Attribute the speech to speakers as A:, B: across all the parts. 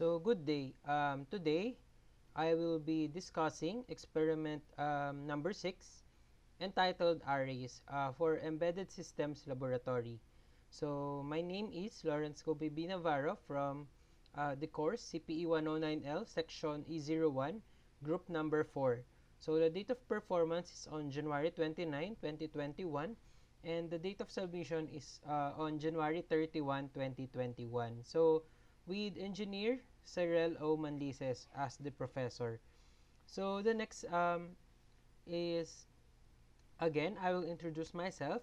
A: So good day. Today I will be discussing experiment number 6 entitled Arrays for Embedded Systems Laboratory. So my name is Laurence Navarro from the course CPE109L section E01 group number 4. So the date of performance is on January 29, 2021 and the date of submission is on January 31, 2021. So with engineer Cyrel O. Manlises as the professor. So the next is, again, I will introduce myself.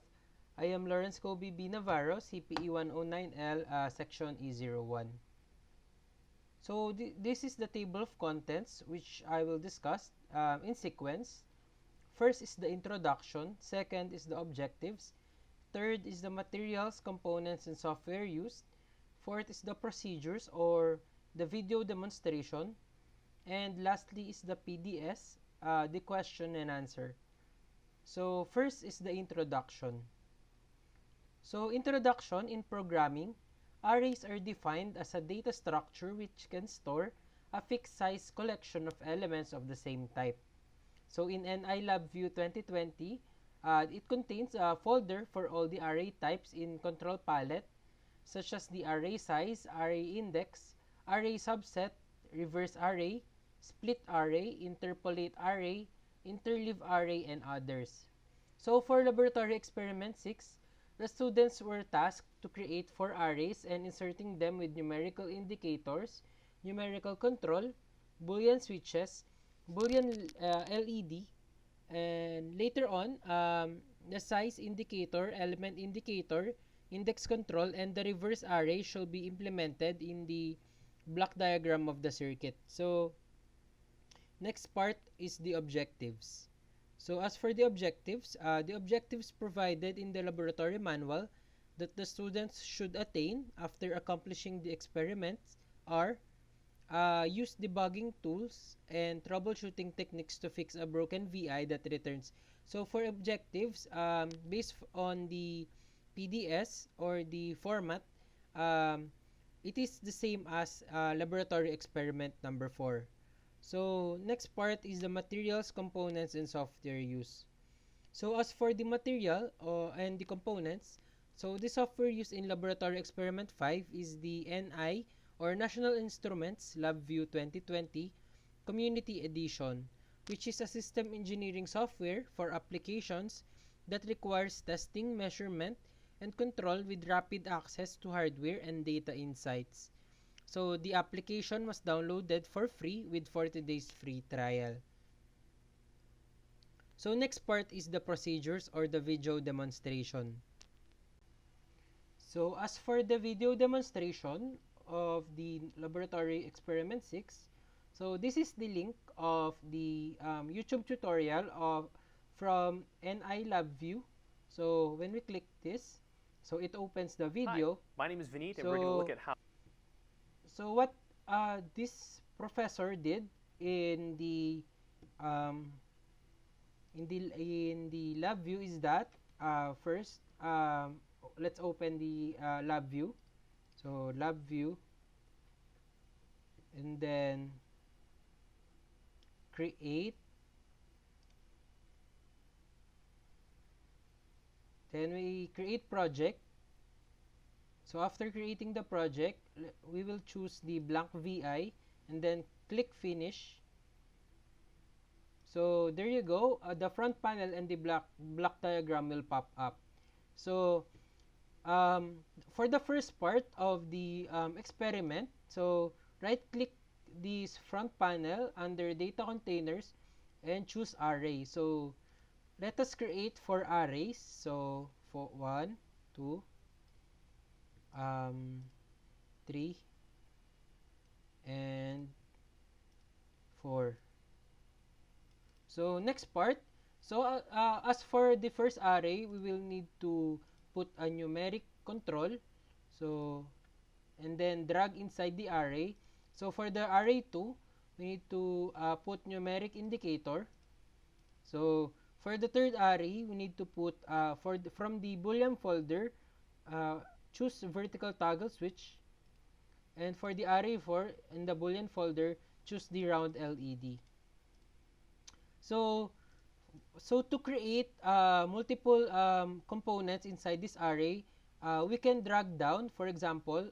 A: I am Laurence Navarro, CPE109L, section E01. So this is the table of contents which I will discuss in sequence. First is the introduction, second is the objectives, third is the materials, components, and software used, fourth is the procedures or the video demonstration, and lastly is the PDS, the question and answer. So first is the introduction. So introduction in programming, arrays are defined as a data structure which can store a fixed size collection of elements of the same type. So in NI LabVIEW 2020, it contains a folder for all the array types in control palette, such as the array size, array index, array subset, reverse array, split array, interpolate array, interleave array, and others. So for laboratory experiment 6, the students were tasked to create 4 arrays and inserting them with numerical indicators, numerical control, Boolean switches, Boolean LED, and later on, the size indicator, element indicator, index control, and the reverse array shall be implemented in the block diagram of the circuit. So next part is the objectives. So as for the objectives provided in the laboratory manual that the students should attain after accomplishing the experiments are use debugging tools and troubleshooting techniques to fix a broken VI that returns. So for objectives, based on the PDS or the format, it is the same as laboratory experiment number 4. So next part is the materials, components, and software use. So as for the material and the components, so the software used in laboratory experiment 5 is the NI or National Instruments LabVIEW 2020 Community Edition, which is a system engineering software for applications that requires testing, measurement, and control with rapid access to hardware and data insights. So the application was downloaded for free with 40 days free trial. So next part is the procedures or the video demonstration. So as for the video demonstration of the laboratory experiment 6, so this is the link of the YouTube tutorial from NI LabVIEW. So when we click this, so it opens the video.
B: Hi, my name is Vineet, and we're going to look at how.
A: So what this professor did in the LabVIEW is that first let's open the LabVIEW. So LabVIEW, and then create. Then we create project. So after creating the project, we will choose the blank VI and then click finish. So there you go. The front panel and the block diagram will pop up. So for the first part of the experiment, so right click this front panel under data containers and choose array. So let us create 4 arrays. So for 1, 2, 3, and 4. So next part, so as for the first array, we will need to put a numeric control, so and then drag inside the array. So for the array 2, we need to put numeric indicator. So for the third array, we need to put from the Boolean folder, choose vertical toggle switch. And for the array 4, in the Boolean folder, choose the round LED. So, to create multiple components inside this array, we can drag down. For example,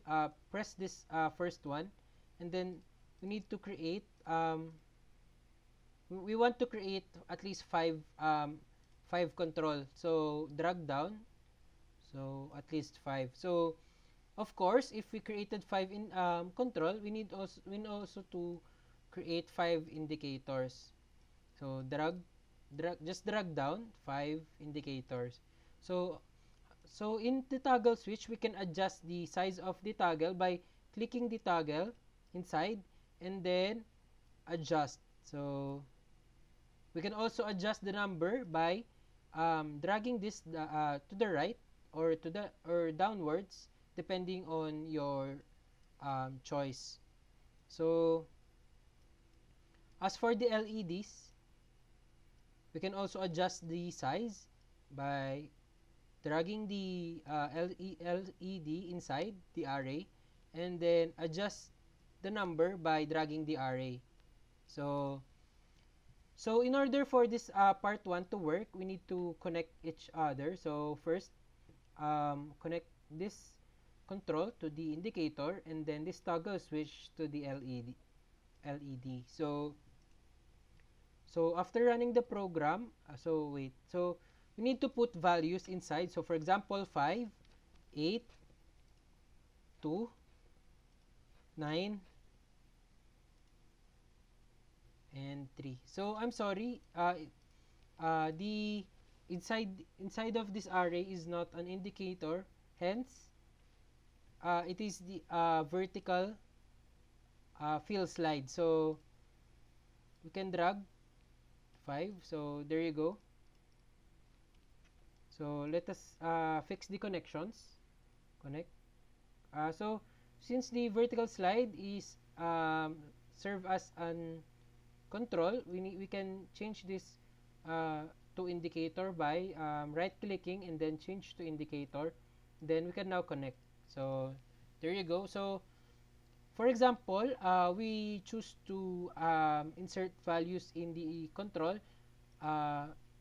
A: press this first one, and then we need to create. We want to create at least five control. So drag down. So at least 5. So of course, if we created 5 in control, we need also to create 5 indicators. So just drag down 5 indicators. So in the toggle switch, we can adjust the size of the toggle by clicking the toggle inside and then adjust. So we can also adjust the number by dragging this to the right or downwards, depending on your choice. So as for the LEDs, we can also adjust the size by dragging the LED inside the array and then adjust the number by dragging the array. So in order for this part 1 to work, we need to connect each other. So first, connect this control to the indicator and then this toggle switch to the LED. So after running the program, so we need to put values inside. So for example, 5, 8, 2, 9, and 3. So I'm sorry, the inside of this array is not an indicator, hence it is the vertical fill slide. So we can drag 5. So there you go. So let us fix the connections. Connect. So since the vertical slide is serve as an control, we can change this to indicator by right clicking and then change to indicator. Then we can now connect. So there you go. So for example, we choose to insert values in the control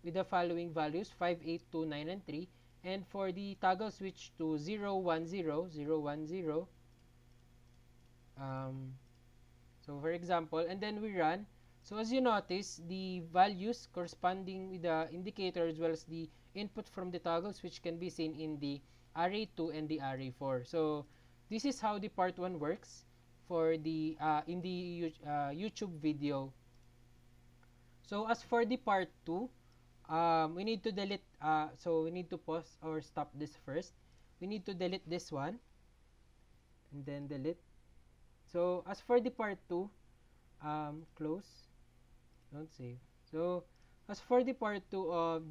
A: with the following values: 5, 8, 2, 9, and 3. And for the toggle switch to 0, 1, 0, 0, 1, 0. So for example, and then we run. So as you notice, the values corresponding with the indicator as well as the input from the toggle switch can be seen in the array 2 and the array 4. So this is how the part 1 works for the in the YouTube video. So as for the part 2, we need to delete, so we need to pause or stop this first. We need to delete this one and then delete. So as for the part 2, close, don't save. So as for the part 2 of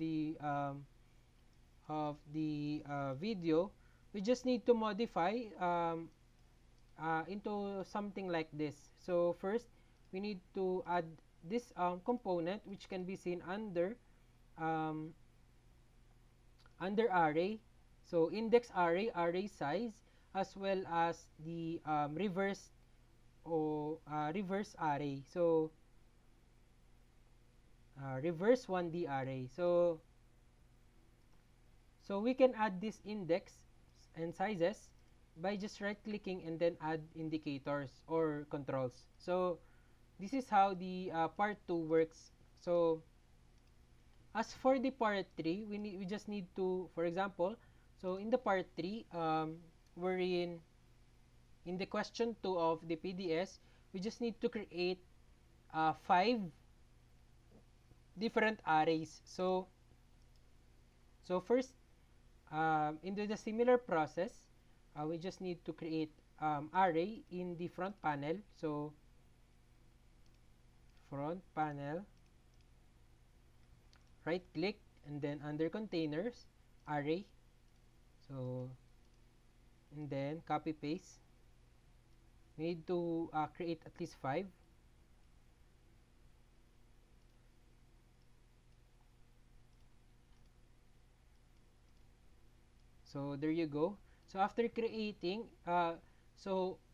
A: the video, we just need to modify into something like this. So first, we need to add this component, which can be seen under array. So index array, array size, as well as the reverse array. So reverse 1D array. So we can add this index and sizes by just right clicking and then add indicators or controls. So this is how the part 2 works. So as for the part 3, we just need to, for example, so in the part 3, we're in the question 2 of the PDS, we just need to create 5 different arrays. So first, into the similar process, we just need to create array in the front panel. So front panel, right click, and then under containers, array. So and then copy paste. We need to create at least 5. So there you go. So after creating,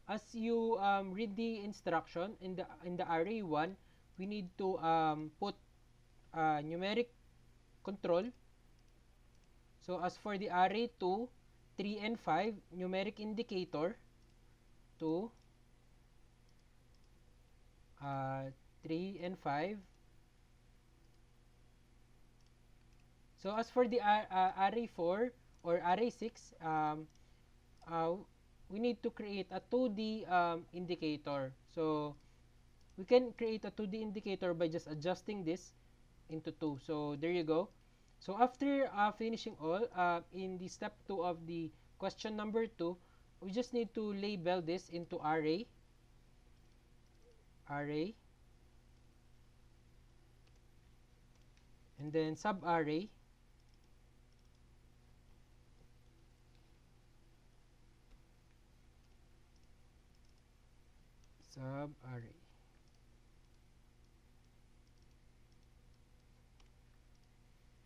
A: as you read the instruction in the array 1, we need to put numeric control. So as for the array 2, 3 and 5, numeric indicator 2, 3 and 5. So as for the array 4 or array 6, we need to create a 2D indicator. So we can create a 2D indicator by just adjusting this into 2. So there you go. So after finishing all, in the step 2 of the question number 2, we just need to label this into array, and then subarray,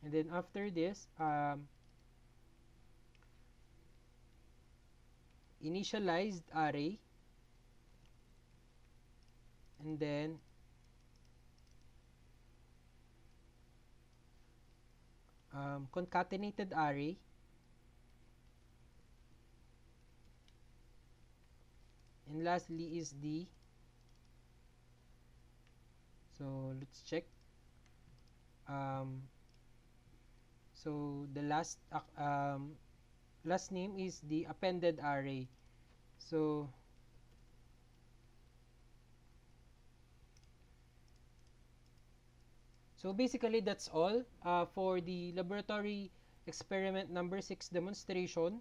A: and then after this, initialized array, and then concatenated array, and lastly is the, so let's check. So the last name is the appended array. So basically that's all for the laboratory experiment number 6 demonstration.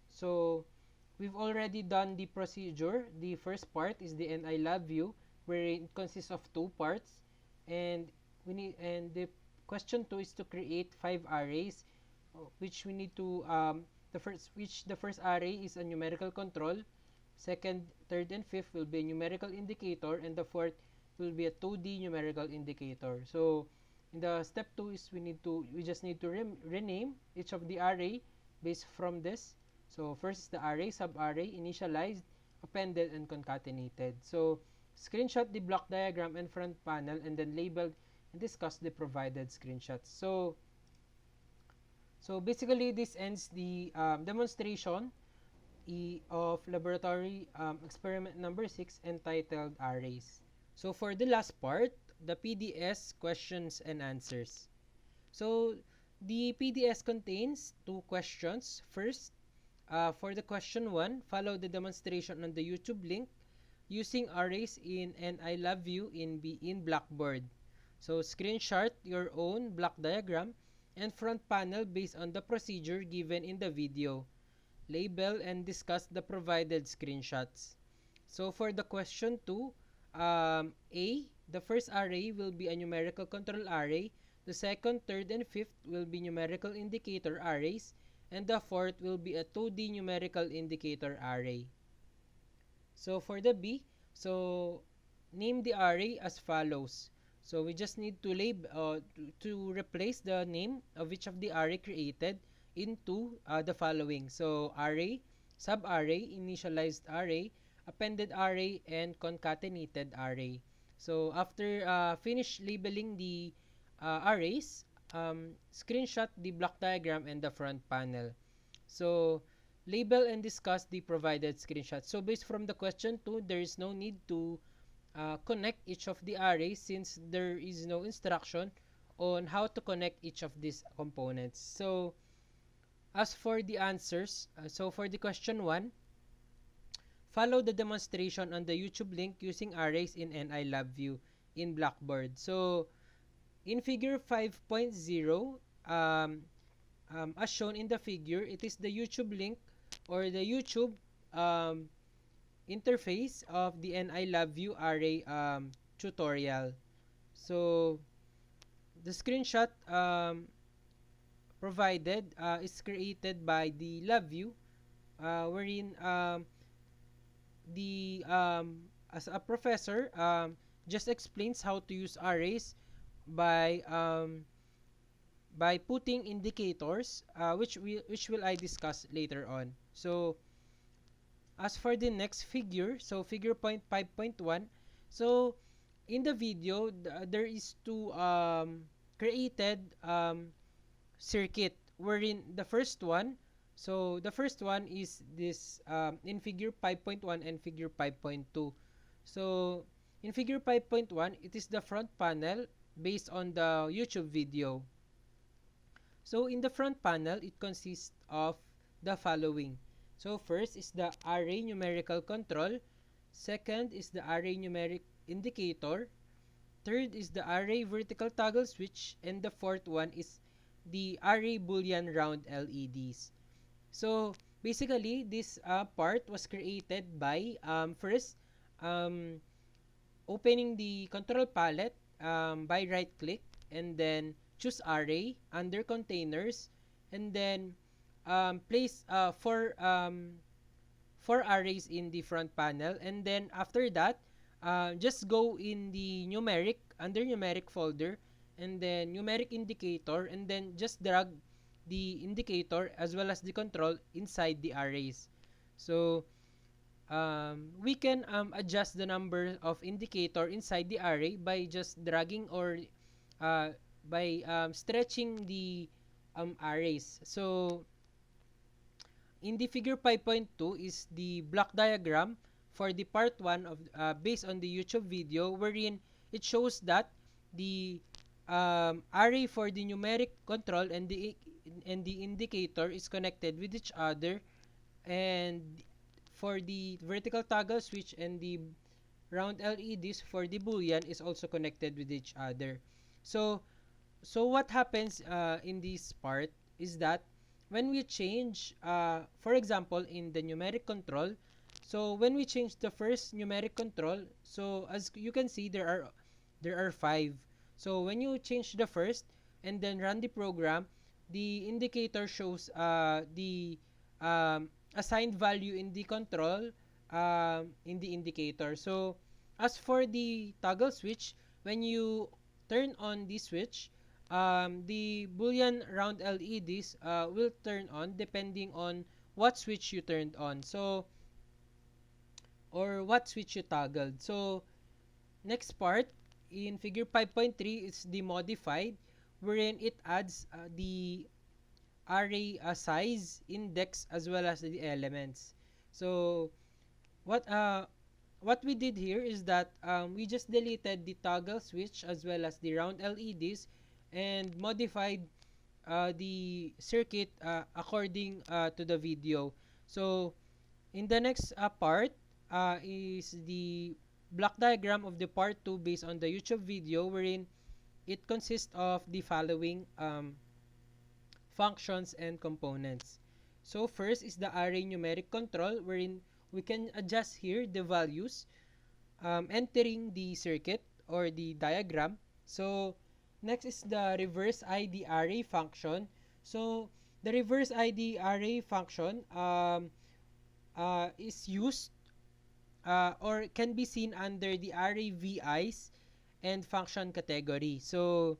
A: So we've already done the procedure. The first part is the NI lab view, where it consists of 2 parts, and the question 2 is to create 5 arrays, which we need to the first array is a numerical control, second, third, and fifth will be a numerical indicator, and the fourth will be a 2D numerical indicator. So in the step 2 is we just need to rename each of the array based from this. So first is the array, subarray, initialized, appended, and concatenated. So screenshot the block diagram and front panel, and then label and discuss the provided screenshots. So basically this ends the demonstration of laboratory experiment number 6 entitled arrays. So for the last part, the PDS questions and answers. So the PDS contains 2 questions. First, for the question 1, follow the demonstration on the YouTube link using arrays in NI lab view in Blackboard. So screenshot your own block diagram and front panel based on the procedure given in the video. Label and discuss the provided screenshots. So for the question 2, A, the first array will be a numerical control array, the second, third, and fifth will be numerical indicator arrays, and the fourth will be a 2D numerical indicator array. So for the B, so name the array as follows. So we just need to to replace the name of each of the array created into the following. So array, subarray, initialized array, appended array, and concatenated array. So after finish labeling the arrays, screenshot the block diagram and the front panel. So label and discuss the provided screenshots. So based from the question 2, there is no need to connect each of the arrays since there is no instruction on how to connect each of these components. So as for the answers, so for the question 1, follow the demonstration on the YouTube link using arrays in NI lab view in Blackboard. So in figure 5.0, as shown in the figure, it is the YouTube link or the YouTube interface of the NI lab view array tutorial. So the screenshot provided is created by the lab view, wherein the as a professor just explains how to use arrays by putting indicators, which will I discuss later on. So as for the next figure, so figure 5.1, so in the video, there is two created circuit, wherein the first one, so the first one is this in figure 5.1 and figure 5.2. So in figure 5.1, it is the front panel based on the YouTube video. So in the front panel, it consists of the following. So first is the array numerical control. Second is the array numeric indicator. Third is the array vertical toggle switch. And the fourth one is the array boolean round LEDs. So basically, this part was created by first opening the control palette by right click and then choose array under containers, and then place four arrays in the front panel, and then after that just go in the numeric under numeric folder, and then numeric indicator, and then just drag the indicator as well as the control inside the arrays. So we can adjust the number of indicator inside the array by just dragging or by stretching the arrays. So in the figure 5.2 is the block diagram for the part 1 of based on the YouTube video, wherein it shows that the array for the numeric control and the indicator is connected with each other, and for the vertical toggle switch and the round LEDs for the boolean is also connected with each other. So what happens in this part is that when we change, for example, in the numeric control, so when we change the first numeric control, so as you can see, there are 5. So when you change the first and then run the program, the indicator shows the assigned value in the control in the indicator. So as for the toggle switch, when you turn on the switch, the boolean round LEDs will turn on depending on what switch you turned on, so or what switch you toggled. So next part in figure 5.3 is the modified, wherein it adds the array size, index, as well as the elements. So what we did here is that we just deleted the toggle switch as well as the round LEDs and modified the circuit according to the video. So in the next part is the block diagram of the part 2 based on the YouTube video, wherein it consists of the following functions and components. So first is the array numeric control, wherein we can adjust here the values entering the circuit or the diagram. So next is the reverse ID array function. So the reverse ID array function is used or can be seen under the array VIs and function category. So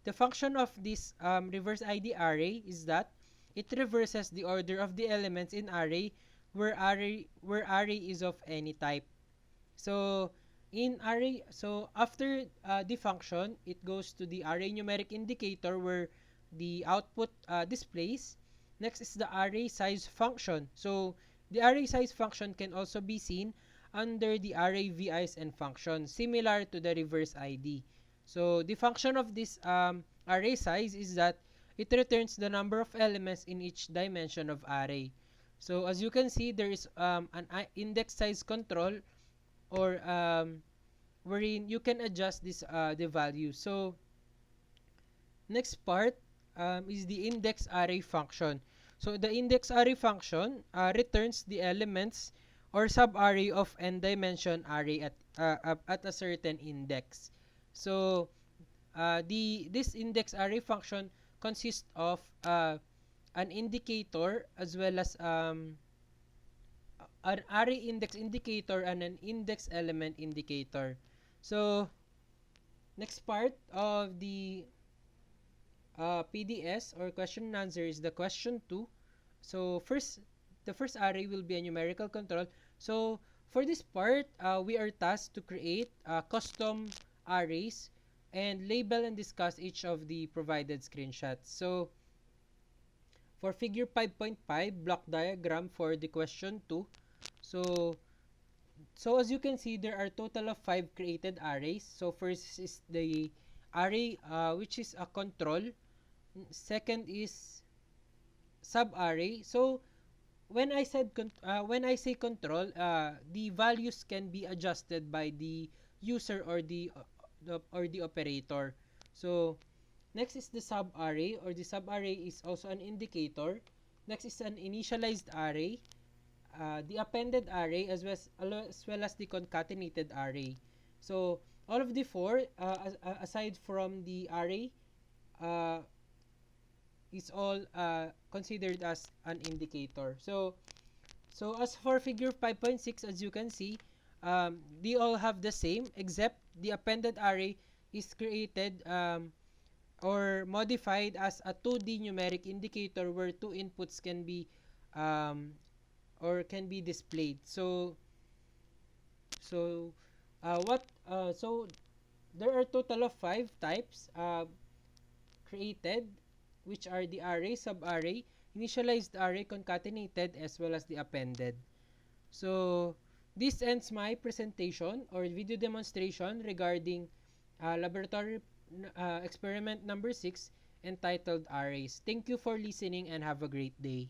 A: the function of this reverse ID array is that it reverses the order of the elements in array where array is of any type. So in array, so after the function, it goes to the array numeric indicator where the output displays. Next is the array size function. So the array size function can also be seen under the array VIs and functions, similar to the reverse ID. So the function of this array size is that it returns the number of elements in each dimension of array. So as you can see, there is an index size control, or wherein you can adjust this the value. So next part is the index array function. So the index array function returns the elements or subarray of n dimension array at a certain index. So this index array function consists of an indicator as well as an array index indicator and an index element indicator. So next part of the PDS or question and answer is the question 2. So first the first array will be a numerical control. So for this part, we are tasked to create custom arrays and label and discuss each of the provided screenshots. So for figure 5.5 block diagram for the question 2, so as you can see, there are total of 5 created arrays. So first is the array which is a control. Second is sub-array. So when I say control, the values can be adjusted by the user or the operator. So next is the sub-array, or the sub-array is also an indicator. Next is an initialized array, the appended array, as well as the concatenated array. So all of the four, aside from the array, is all considered as an indicator. So as for figure 5.6, as you can see, they all have the same, except the appended array is created or modified as a 2D numeric indicator where two inputs can be displayed. So there are total of 5 types created, which are the array, sub-array, initialized array, concatenated, as well as the appended. So this ends my presentation or video demonstration regarding laboratory experiment number 6 entitled arrays. Thank you for listening and have a great day.